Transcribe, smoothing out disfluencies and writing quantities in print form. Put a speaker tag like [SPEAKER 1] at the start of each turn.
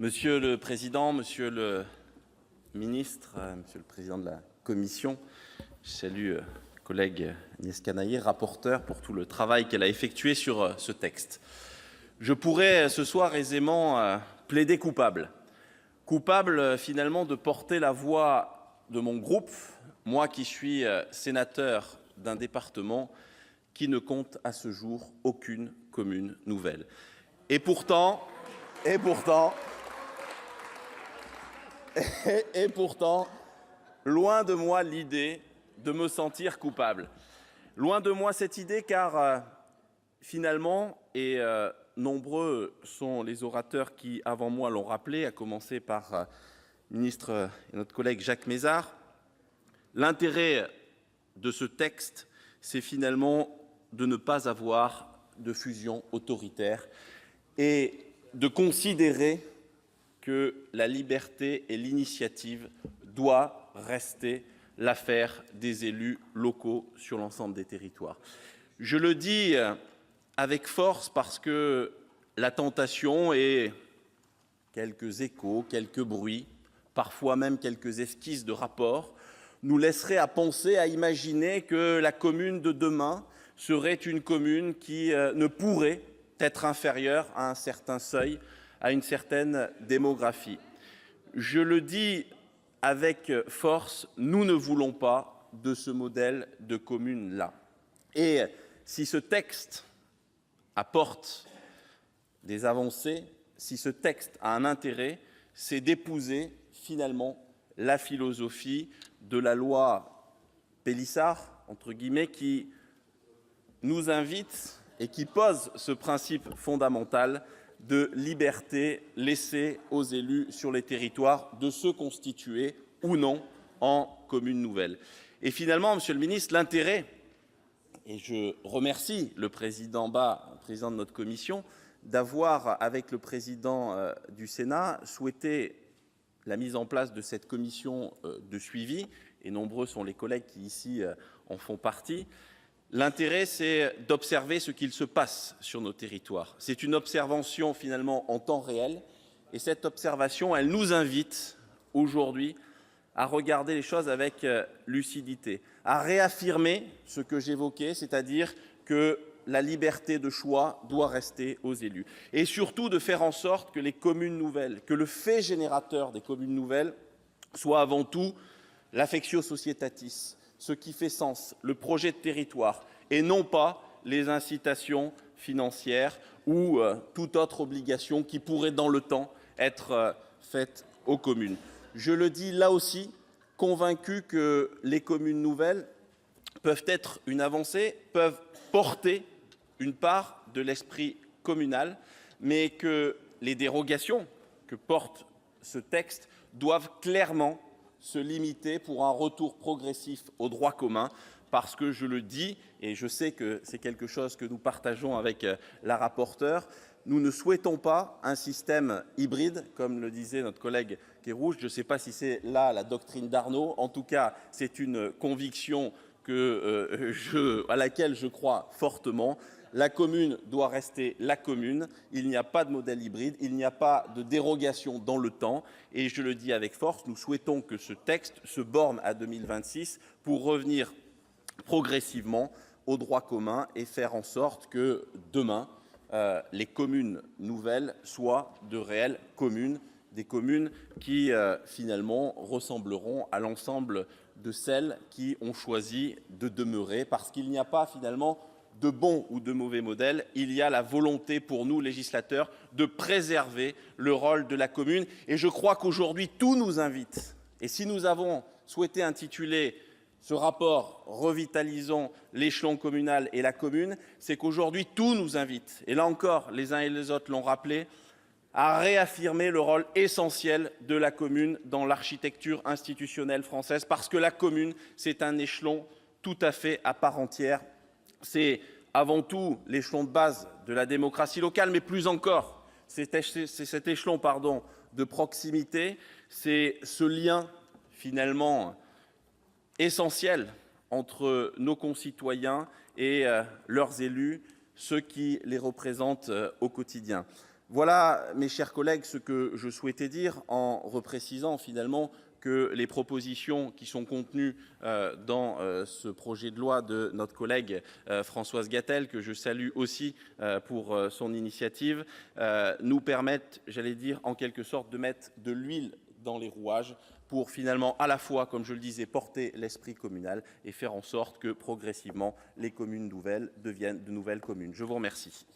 [SPEAKER 1] Monsieur le Président, Monsieur le Ministre, Monsieur le Président de la Commission, je salue collègue Agnès Canayer, rapporteure, pour tout le travail qu'elle a effectué sur ce texte. Je pourrais ce soir aisément plaider coupable. Coupable finalement de porter la voix de mon groupe, moi qui suis sénateur d'un département qui ne compte à ce jour aucune commune nouvelle. Et pourtant, loin de moi l'idée de me sentir coupable. Loin de moi cette idée, car finalement, et nombreux sont les orateurs qui, avant moi, l'ont rappelé, à commencer par le ministre et notre collègue Jacques Mézard, l'intérêt de ce texte, c'est finalement de ne pas avoir de fusion autoritaire et de considérer que la liberté et l'initiative doivent rester l'affaire des élus locaux sur l'ensemble des territoires. Je le dis avec force parce que la tentation et quelques échos, quelques bruits, parfois même quelques esquisses de rapports, nous laisseraient à penser, à imaginer que la commune de demain serait une commune qui ne pourrait être inférieure à un certain seuil, à une certaine démographie. Je le dis avec force, nous ne voulons pas de ce modèle de commune-là. Et si ce texte apporte des avancées, si ce texte a un intérêt, c'est d'épouser finalement la philosophie de la loi Pélissard, entre guillemets, qui nous invite et qui pose ce principe fondamental de liberté laissée aux élus sur les territoires de se constituer ou non en commune nouvelle. Et finalement, Monsieur le Ministre, l'intérêt, et je remercie le président Bas, président de notre commission, d'avoir, avec le président du Sénat, souhaité la mise en place de cette commission de suivi, et nombreux sont les collègues qui ici en font partie. L'intérêt, c'est d'observer ce qu'il se passe sur nos territoires. C'est une observation finalement en temps réel, et cette observation, elle nous invite aujourd'hui à regarder les choses avec lucidité, à réaffirmer ce que j'évoquais, c'est-à-dire que la liberté de choix doit rester aux élus. Et surtout de faire en sorte que les communes nouvelles, que le fait générateur des communes nouvelles soit avant tout l'affectio societatis, ce qui fait sens, le projet de territoire, et non pas les incitations financières ou toute autre obligation qui pourrait dans le temps être faite aux communes. Je le dis là aussi, convaincu que les communes nouvelles peuvent être une avancée, peuvent porter une part de l'esprit communal, mais que les dérogations que porte ce texte doivent clairement se limiter pour un retour progressif au droit commun, parce que je le dis, et je sais que c'est quelque chose que nous partageons avec la rapporteure, nous ne souhaitons pas un système hybride, comme le disait notre collègue Kerrouche. Je ne sais pas si c'est là la doctrine d'Arnaud. En tout cas, c'est une conviction à laquelle je crois fortement. La commune doit rester la commune. Il n'y a pas de modèle hybride, il n'y a pas de dérogation dans le temps. Et je le dis avec force, nous souhaitons que ce texte se borne à 2026 pour revenir progressivement au droit commun et faire en sorte que demain, les communes nouvelles soient de réelles communes, des communes qui finalement ressembleront à l'ensemble de celles qui ont choisi de demeurer, parce qu'il n'y a pas finalement de bon ou de mauvais modèle, il y a la volonté pour nous, législateurs, de préserver le rôle de la commune. Et je crois qu'aujourd'hui, tout nous invite, et si nous avons souhaité intituler ce rapport « Revitalisons l'échelon communal et la commune », c'est qu'aujourd'hui, tout nous invite, et là encore, les uns et les autres l'ont rappelé, à réaffirmer le rôle essentiel de la commune dans l'architecture institutionnelle française, parce que la commune, c'est un échelon tout à fait à part entière. C'est avant tout l'échelon de base de la démocratie locale, mais plus encore, c'est cet échelon de proximité, c'est ce lien finalement essentiel entre nos concitoyens et leurs élus, ceux qui les représentent au quotidien. Voilà, mes chers collègues, ce que je souhaitais dire en reprécisant finalement que les propositions qui sont contenues dans ce projet de loi de notre collègue Françoise Gatel, que je salue aussi pour son initiative, nous permettent, j'allais dire, en quelque sorte, de mettre de l'huile dans les rouages pour finalement, à la fois, comme je le disais, porter l'esprit communal et faire en sorte que, progressivement, les communes nouvelles deviennent de nouvelles communes. Je vous remercie.